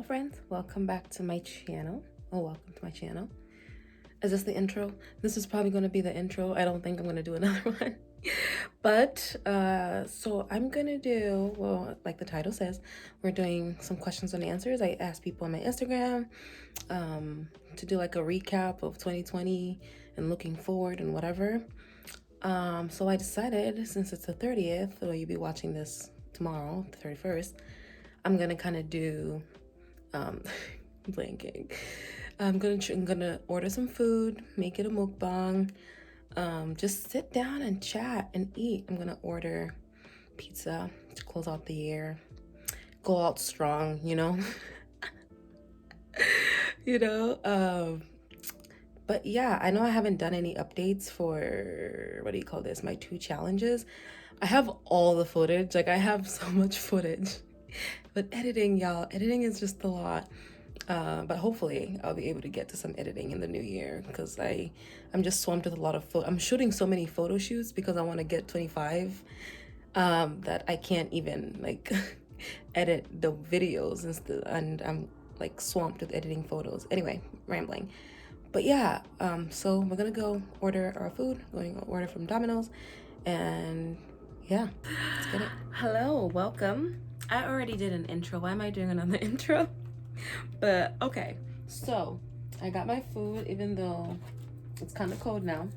friends, welcome back to my channel. Welcome to my channel. Is this the intro? This is probably going to be the intro. I don't think I'm going to do another one. But so I'm going to do, well, like the title says, we're doing some questions and answers. I asked people on my Instagram to do like a recap of 2020 and looking forward and whatever. So I decided, since it's the 30th, or you'll be watching this tomorrow, the 31st, I'm gonna kind of do blanking. I'm gonna order some food, make it a mukbang, just sit down and chat and eat. I'm gonna order pizza to close out the year, go out strong, you know. But yeah, I know I haven't done any updates for, what do you call this, my 2 challenges. I have all the footage, like I have so much footage, but editing, y'all, editing is just a lot. But hopefully I'll be able to get to some editing in the new year, because I'm just swamped with a lot of I'm shooting so many photo shoots because I want to get 25 that I can't even like edit the videos and I'm like swamped with editing photos. Anyway, rambling. But yeah, so we're gonna go order our food, going to order from Domino's, and yeah, let's get it. Hello, welcome. I already did an intro. Why am I doing another intro? But okay, so I got my food, even though it's kind of cold now.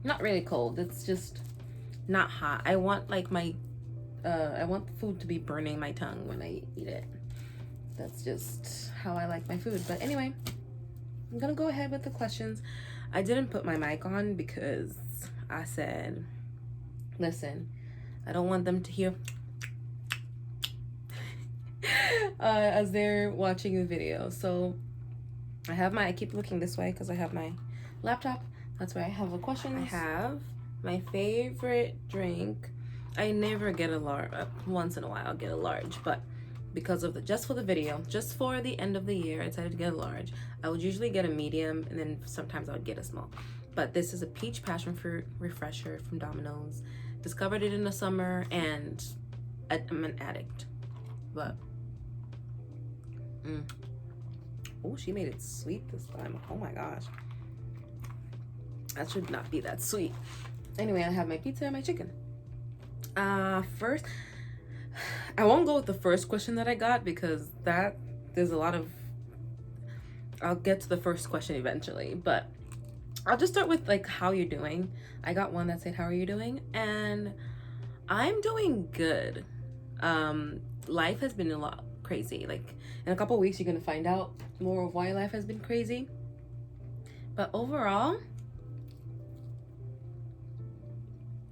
Not really cold, it's just not hot. I want like I want the food to be burning my tongue when I eat it. That's just how I like my food. But anyway, I'm gonna go ahead with the questions. I didn't put my mic on because I said, listen, I don't want them to hear as they're watching the video. So I keep looking this way because I have my laptop. That's where I have the questions. I have my favorite drink. I never get a large. Once in a while I'll get a large, but because of just for the video, just for the end of the year, I decided to get a large. I would usually get a medium, and then sometimes I would get a small. But this is a peach passion fruit refresher from Domino's. Discovered it in the summer, and I'm an addict. But oh, she made it sweet this time. Oh my gosh, that should not be that sweet. Anyway, I have my pizza and my chicken. First, I won't go with the first question that I got because there's a lot of, I'll get to the first question eventually, but I'll just start with like how you're doing. I got one that said, how are you doing? And I'm doing good. Life has been a lot crazy. Like in a couple weeks you're gonna find out more of why life has been crazy, but overall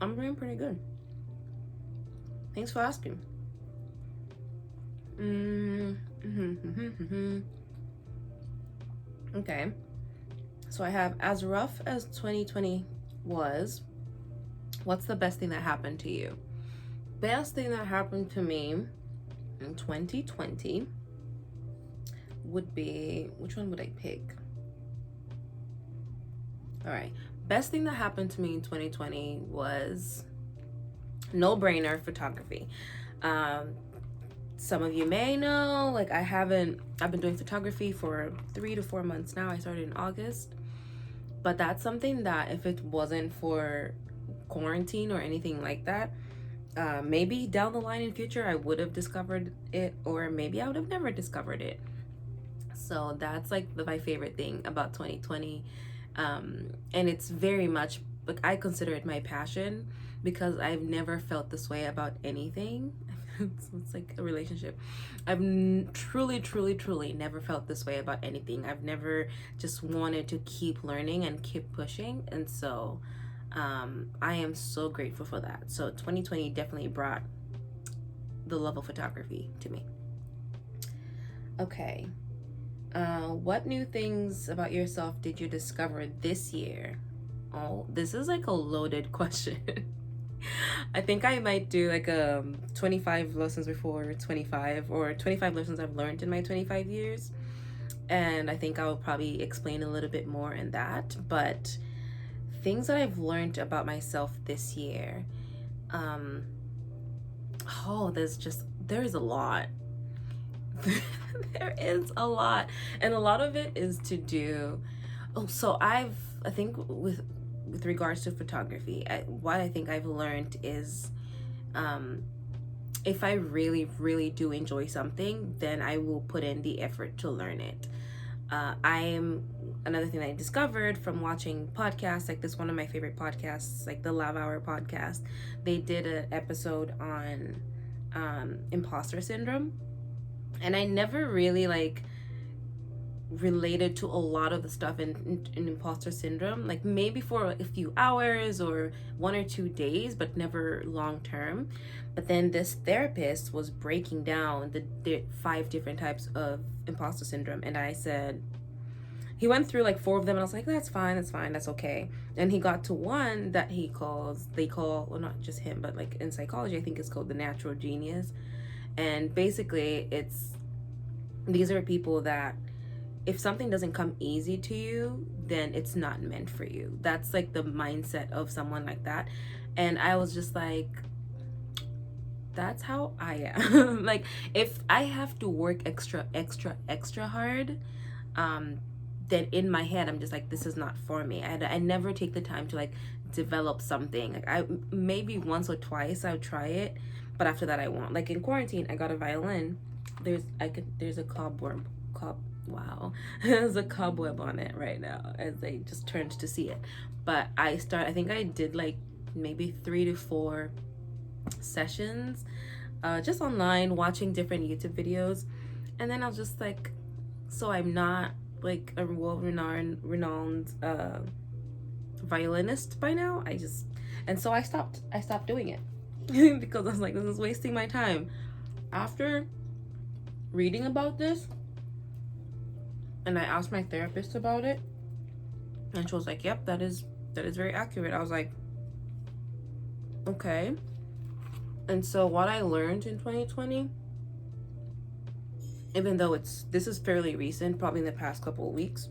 I'm doing pretty good. Thanks for asking. Okay, so I have, as rough as 2020 was, what's the best thing that happened to you? Best thing that happened to me in 2020 would be, which one would I pick? All right, best thing that happened to me in 2020 was no brainer, photography. Some of you may know, like I've been doing photography for 3 to 4 months now. I started in August, but that's something that if it wasn't for quarantine or anything like that, maybe down the line in future I would have discovered it, or maybe I would have never discovered it. So that's like my favorite thing about 2020, and it's very much like I consider it my passion, because I've never felt this way about anything. It's like a relationship. I've truly never felt this way about anything. I've never just wanted to keep learning and keep pushing, and so I am so grateful for that. So 2020 definitely brought the love of photography to me. Okay, what new things about yourself did you discover this year? Oh, this is like a loaded question. I think I might do like 25 lessons before 25, or 25 lessons I've learned in my 25 years. And I think I'll probably explain a little bit more in that. But things that I've learned about myself this year, there's a lot. There is a lot, and a lot of it is to do. Oh, so I think with regards to photography, what I think I've learned is, if I really, really do enjoy something, then I will put in the effort to learn it. I am another thing that I discovered from watching podcasts, like this one of my favorite podcasts, like the Love Hour podcast. They did an episode on imposter syndrome, and I never really like related to a lot of the stuff in imposter syndrome, like maybe for a few hours or 1 or 2 days, but never long term. But then this therapist was breaking down the 5 different types of imposter syndrome, and I said, he went through like 4 of them, and I was like, that's fine, that's okay. And he got to one that they call, well, not just him, but like in psychology, I think it's called the natural genius. And basically these are people that if something doesn't come easy to you, then it's not meant for you. That's like the mindset of someone like that. And I was just like, that's how I am. Like, if I have to work extra hard, then in my head I'm just like, this is not for me. I never take the time to like develop something. Like, I maybe once or twice I'll try it, but after that I won't. Like in quarantine, I got a violin. There's a cobweb. Wow, there's a cobweb on it right now as I just turned to see it. But I think I did like maybe 3 to 4 sessions, just online, watching different YouTube videos. And then I was just like, so I'm not like a renowned violinist by now. And so I stopped doing it because I was like, this is wasting my time. After reading about this, and I asked my therapist about it, and she was like, yep, that is very accurate. I was like, okay. And so what I learned in 2020, even though this is fairly recent, probably in the past couple of weeks,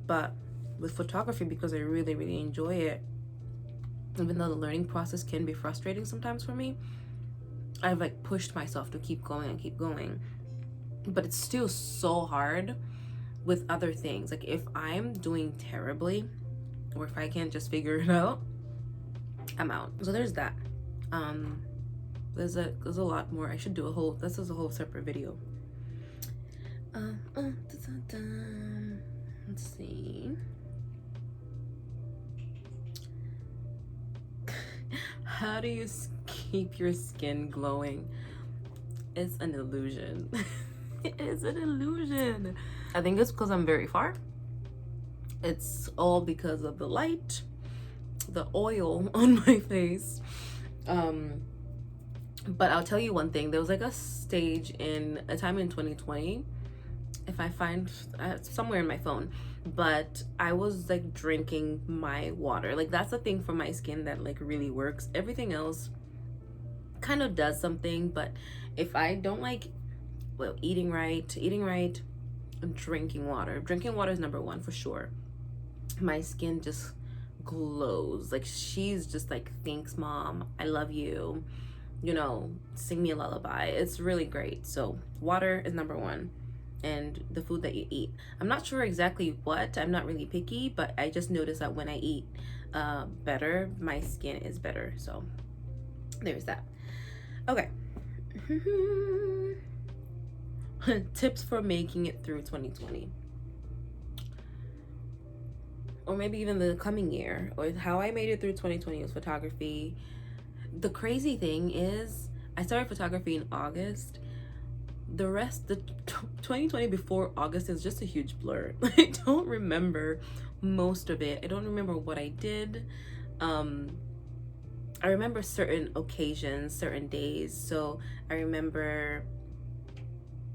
but with photography, because I really, really enjoy it, even though the learning process can be frustrating sometimes for me, I've like pushed myself to keep going. But it's still so hard with other things. Like if I'm doing terribly, or if I can't just figure it out, I'm out. So there's that. There's a lot more. I should do this is a whole separate video. Let's see. How do you keep your skin glowing? It's an illusion. It is an illusion. I think it's because I'm very far. It's all because of the light, the oil on my face. But I'll tell you one thing. There was like a time in 2020, if I find somewhere in my phone, but I was like drinking my water. Like that's the thing for my skin that like really works. Everything else kind of does something, but if I don't like, well, eating right, drinking water is number 1 for sure. My skin just glows. Like she's just like, thanks mom, I love you, sing me a lullaby. It's really great. So water is number 1, and the food that you eat. I'm not sure exactly what, I'm not really picky, but I just noticed that when I eat better, my skin is better. So there's that. Okay. Tips for making it through 2020, or maybe even the coming year, or how I made it through 2020 with photography. The crazy thing is I started photography in August. The 2020 before August is just a huge blur. I don't remember most of it. I don't remember what I did. I remember certain occasions, certain days. So I remember,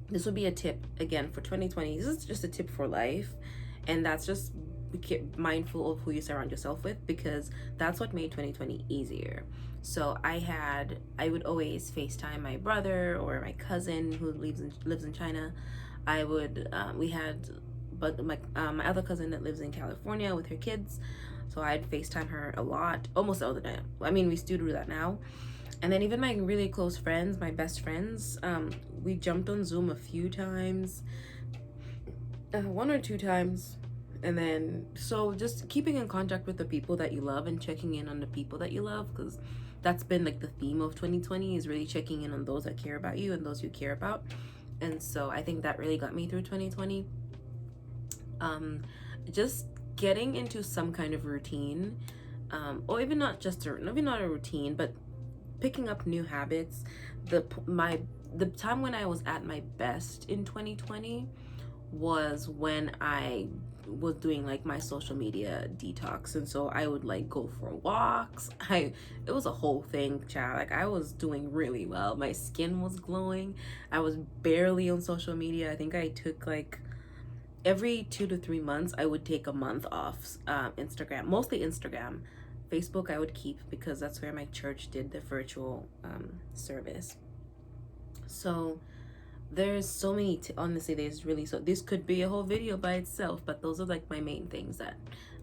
this would be a tip again for 2020. This is just a tip for life, and that's just be mindful of who you surround yourself with, because that's what made 2020 easier. So I would always FaceTime my brother or my cousin who lives in China. But my other cousin that lives in California with her kids, so I'd FaceTime her a lot, almost all the time. I mean, we still do that now. And then even my really close friends, my best friends, we jumped on Zoom a few times, 1 or 2 times. And then, so just keeping in contact with the people that you love and checking in on the people that you love, because that's been like the theme of 2020, is really checking in on those that care about you and those you care about. And so I think that really got me through 2020. Just getting into some kind of routine, or even not just maybe not a routine, but picking up new habits. The time when I was at my best in 2020 was when I was doing like my social media detox. And so I would like go for walks. It was a whole thing, child. Like, I was doing really well. My skin was glowing. I was barely on social media. I think I took like every 2 to 3 months I would take a month off Instagram, mostly Instagram. Facebook I would keep because that's where my church did the virtual service. So there's so many honestly, there's really, so this could be a whole video by itself, but those are like my main things that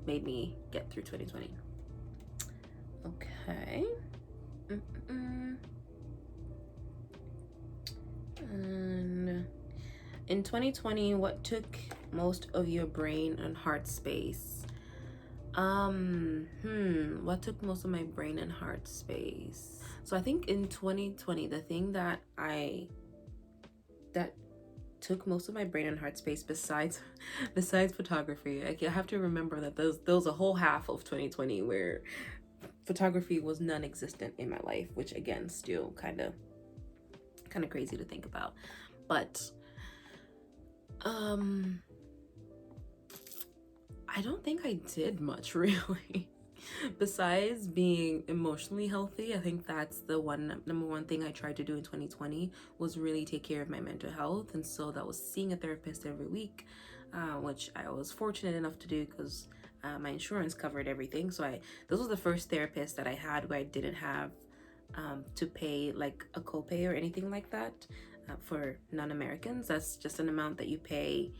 made me get through 2020. Okay. And in 2020, what took most of your brain and heart space? What took most of my brain and heart space? So I think in 2020, the thing that took most of my brain and heart space, besides photography, I have to remember that there was a whole half of 2020 where photography was non-existent in my life, which again, still kind of crazy to think about. But I don't think I did much really. Besides being emotionally healthy, I think that's the number one thing I tried to do in 2020 was really take care of my mental health. And so that was seeing a therapist every week, which I was fortunate enough to do because my insurance covered everything. So this was the first therapist that I had where I didn't have to pay like a copay or anything like that. For non-Americans, that's just an amount that you pay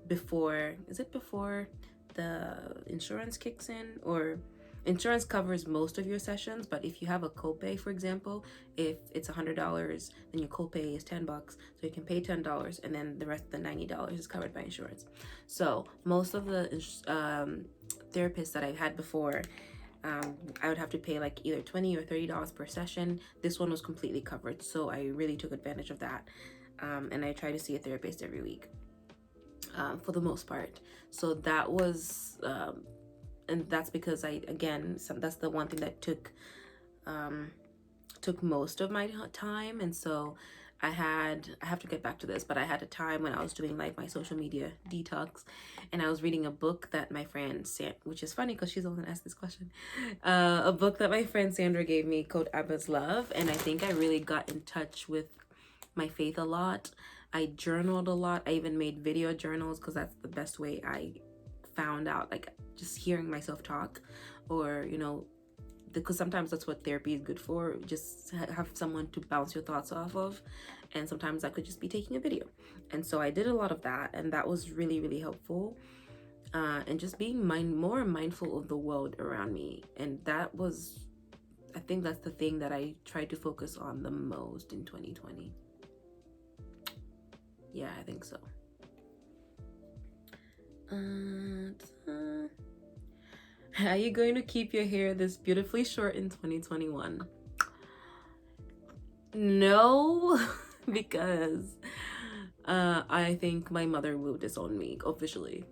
before the insurance kicks in, or insurance covers most of your sessions. But if you have a copay, for example, if it's $100, then your copay is $10, so you can pay $10 and then the rest of the $90 is covered by insurance. So most of the therapists that I've had before, I would have to pay like either $20 or $30 per session. This one was completely covered, so I really took advantage of that. And I try to see a therapist every week, for the most part. So that was, and that's because that's the one thing that took most of my time. And so I have to get back to this, but I had a time when I was doing like my social media detox, and I was reading a book that my friend which is funny because she's the one that asked this question, a book that my friend Sandra gave me called Abba's Love. And I think I really got in touch with my faith a lot. I journaled a lot. I even made video journals because that's the best way I found out, like just hearing myself talk, or because sometimes that's what therapy is good for, just have someone to bounce your thoughts off of. And sometimes I could just be taking a video. And so I did a lot of that, and that was really, really helpful. And just being more mindful of the world around me. And I think that's the thing that I tried to focus on the most in 2020. Yeah, I think so. Are you going to keep your hair this beautifully short in 2021? No, because I think my mother will disown me officially.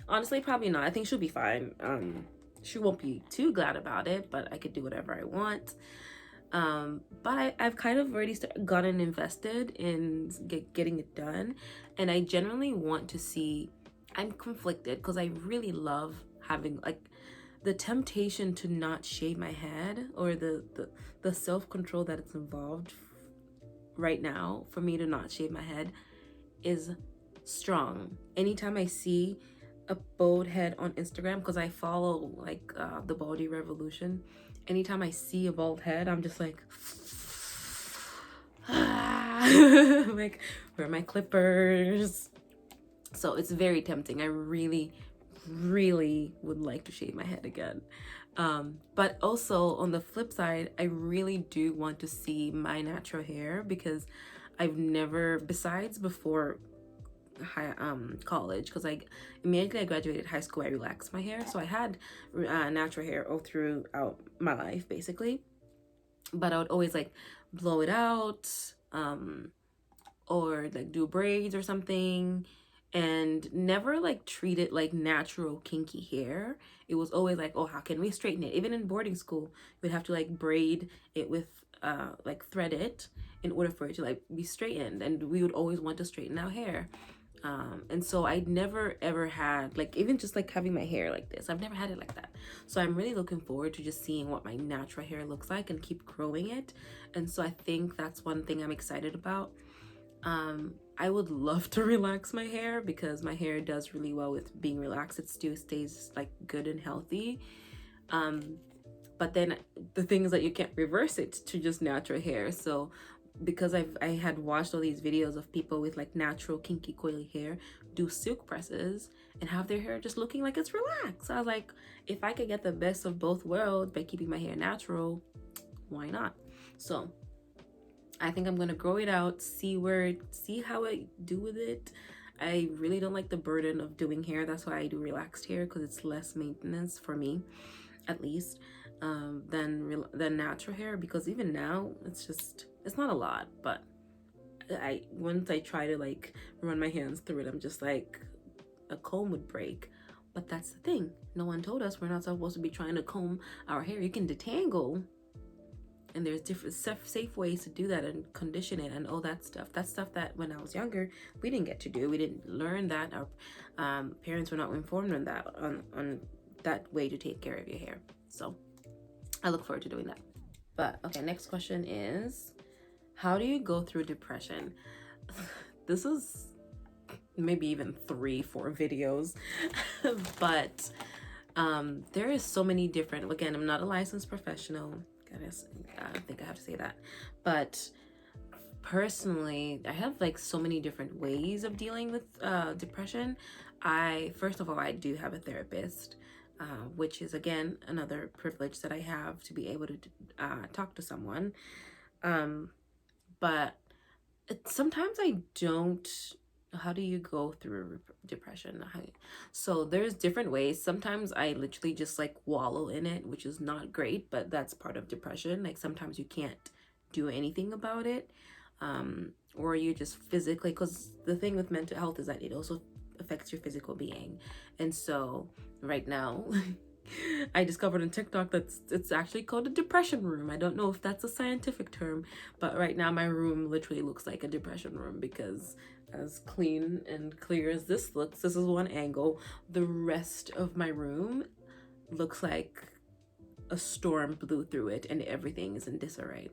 Honestly, probably not. I think she'll be fine. She won't be too glad about it, but I could do whatever I want. But I've kind of already gotten invested in getting it done, and I generally want to see. I'm conflicted because I really love having like the temptation to not shave my head, or the self-control that it's involved right now for me to not shave my head is strong. Anytime I see a bald head on Instagram, because I follow like the Baldy Revolution, anytime I see a bald head, I'm just like like, where are my clippers? So it's very tempting. I really really would like to shave my head again. But also on the flip side, I really do want to see my natural hair, because I've never, besides before college, because I immediately I graduated high school, I relaxed my hair, so I had natural hair all throughout my life basically, but I would always like blow it out, or like do braids or something, and never like treat it like natural kinky hair. It was always like, oh, how can we straighten it? Even in boarding school, we'd have to like braid it with like thread it in order for it to like be straightened, and we would always want to straighten our hair. And so I never ever had, like, even just like having my hair like this, I've never had it like that. So I'm really looking forward to just seeing what my natural hair looks like and keep growing it. And so I think that's one thing I'm excited about. I would love to relax my hair, because my hair does really well with being relaxed. It still stays like good and healthy. But then the thing is that you can't reverse it to just natural hair. So because I had watched all these videos of people with like natural kinky coily hair do silk presses and have their hair just looking like it's relaxed. So I was like, if I could get the best of both worlds by keeping my hair natural, why not? So I think I'm gonna grow it out, see how I do with it. I really don't like the burden of doing hair. That's why I do relaxed hair, because it's less maintenance for me, at least, than natural hair. Because even now, it's not a lot. But once I try to like run my hands through it, I'm just like, a comb would break. But that's the thing. No one told us we're not supposed to be trying to comb our hair. You can detangle, and there's different safe ways to do that and condition it and all that stuff. That's stuff that when I was younger we didn't get to do. We didn't learn that. Our parents were not informed on that, on that way to take care of your hair. So I look forward to doing that. But okay, next question is, how do you go through depression? This is maybe even 3-4 videos. But there is so many different, again, I'm not a licensed professional, I think I have to say that, but personally I have like so many different ways of dealing with depression. First of all, I do have a therapist, which is again another privilege that I have, to be able to talk to someone. But sometimes I don't. How do you go through depression? So there's different ways. Sometimes I literally just like wallow in it, which is not great, but that's part of depression. Like sometimes you can't do anything about it, or you just physically, because the thing with mental health is that it also affects your physical being. And so right now I discovered on TikTok that it's actually called a depression room. I don't know if that's a scientific term, but right now my room literally looks like a depression room, because as clean and clear as this looks, this is one angle, the rest of my room looks like a storm blew through it and everything is in disarray.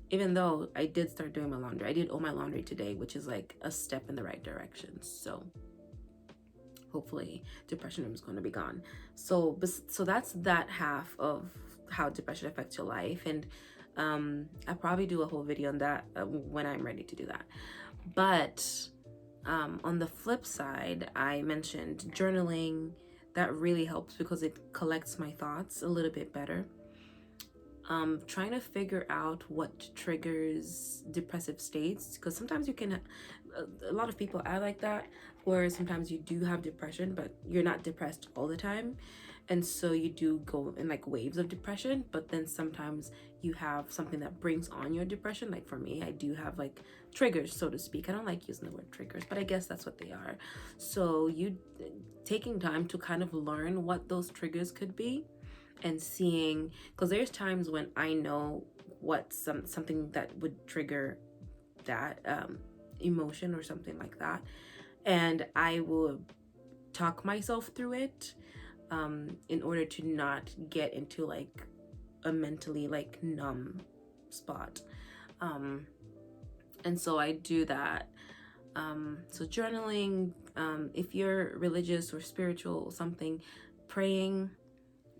Even though I did start doing my laundry, I did all my laundry today, which is like a step in the right direction. So hopefully depression is going to be gone. So that's that half of how depression affects your life. And I'll probably do a whole video on that when I'm ready to do that. But on the flip side, I mentioned journaling. That really helps because it collects my thoughts a little bit better. Trying to figure out what triggers depressive states, because sometimes you can, a lot of people are like that, where sometimes you do have depression but you're not depressed all the time, and so you do go in like waves of depression, but then sometimes you have something that brings on your depression. Like for me, I do have like triggers, so to speak. I don't like using the word triggers, but I guess that's what they are. So you taking time to kind of learn what those triggers could be, and seeing, because there's times when I know what something that would trigger that emotion or something like that, and I will talk myself through it in order to not get into like a mentally like numb spot. And so I do that. So journaling, if you're religious or spiritual or something, praying,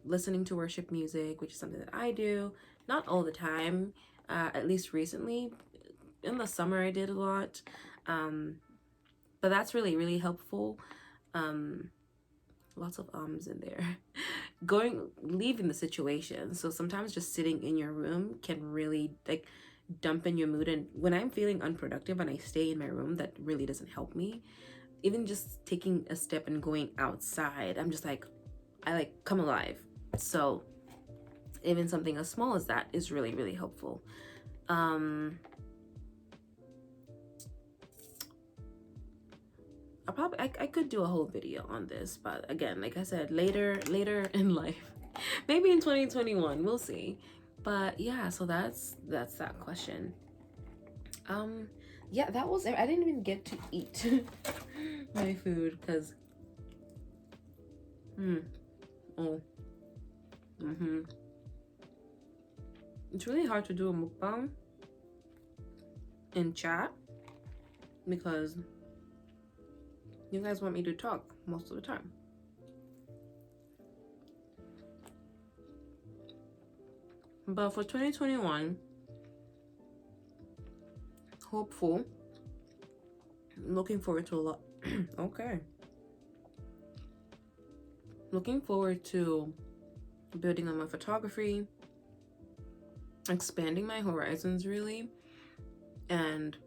listening to worship music, which is something that I do, not all the time, at least recently. In the summer I did a lot, but that's really, really helpful. lots of ums in there. Leaving the situation. So sometimes just sitting in your room can really like dampen your mood. And when I'm feeling unproductive and I stay in my room, that really doesn't help me. Even just taking a step and going outside, I'm just like, I like come alive. So even something as small as that is really, really helpful. I could do a whole video on this, but again, like I said, later in life, maybe in 2021, we'll see. But yeah, so that's that question. Yeah, that was it. I didn't even get to eat my food because it's really hard to do a mukbang in chat because you guys want me to talk most of the time. But for 2021, hopeful, looking forward to a lot. Okay. Looking forward to building on my photography, expanding my horizons really, and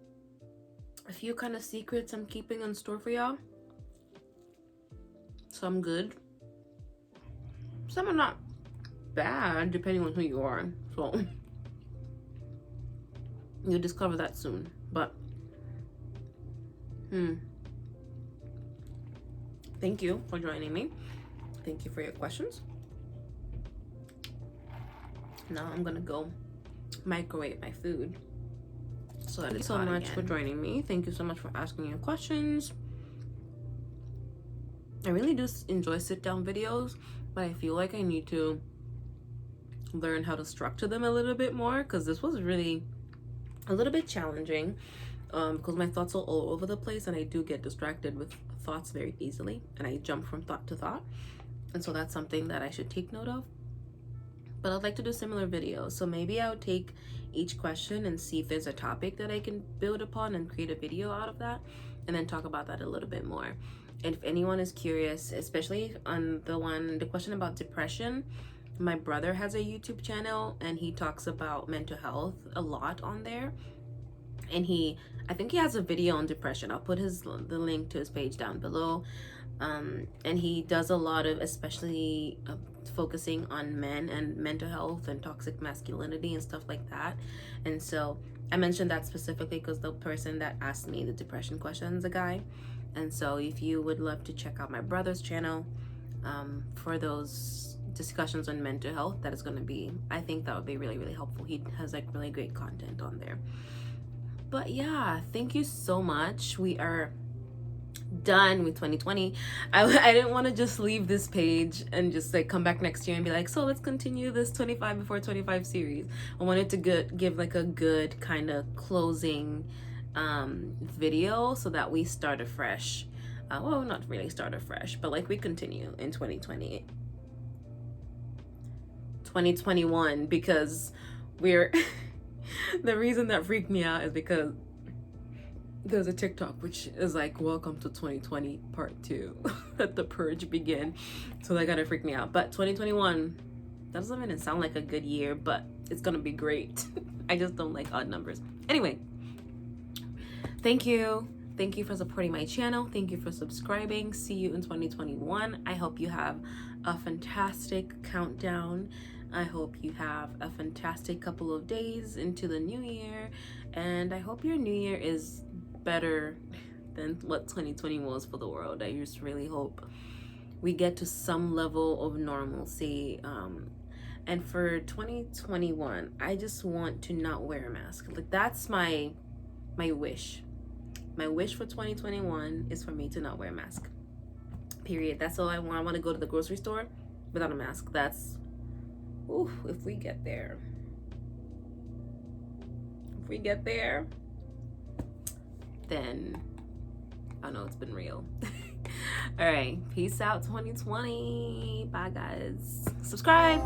a few kind of secrets I'm keeping in store for y'all. Some good, some are not bad, depending on who you are. So you'll discover that soon. But thank you for joining me. Thank you for your questions. Now I'm gonna go microwave my food. So thank you so much for joining me. Thank you so much for asking your questions. I really do enjoy sit-down videos, but I feel like I need to learn how to structure them a little bit more, because this was really a little bit challenging because my thoughts are all over the place and I do get distracted with thoughts very easily and I jump from thought to thought, and so that's something that I should take note of. But I'd like to do similar videos, so maybe I'll take each question and see if there's a topic that I can build upon and create a video out of that, and then talk about that a little bit more. And if anyone is curious, especially on the question about depression, my brother has a YouTube channel and he talks about mental health a lot on there. And I think he has a video on depression. I'll put the link to his page down below. And he does a lot of, especially focusing on men and mental health and toxic masculinity and stuff like that. And so I mentioned that specifically because the person that asked me the depression question is a guy. And so if you would love to check out my brother's channel for those discussions on mental health, that is going to be, I think that would be really, really helpful. He has like really great content on there. But yeah, thank you so much. We are done with 2020. I didn't want to just leave this page and just like come back next year and be like, so let's continue this 25 before 25 series. I wanted to give like a good kind of closing video so that we start afresh. Well, not really start afresh, but like we continue in 2021, because we're the reason that freaked me out is because there's a TikTok which is like, welcome to 2020 part 2. Let the purge begin. So that kind of freaked me out. But 2021, that doesn't even sound like a good year, but it's gonna be great. I just don't like odd numbers. Anyway, thank you for supporting my channel. Thank you for subscribing. See you in 2021. I hope you have a fantastic countdown. I hope you have a fantastic couple of days into the new year, and I hope your new year is better than what 2020 was for the world. I just really hope we get to some level of normalcy. And for 2021, I just want to not wear a mask. Like, that's my wish. My wish for 2021 is for me to not wear a mask. Period. That's all I want. I want to go to the grocery store without a mask. That's, ooh, if we get there. If we get there, then I know it's been real. All right, peace out 2020. Bye guys. Subscribe.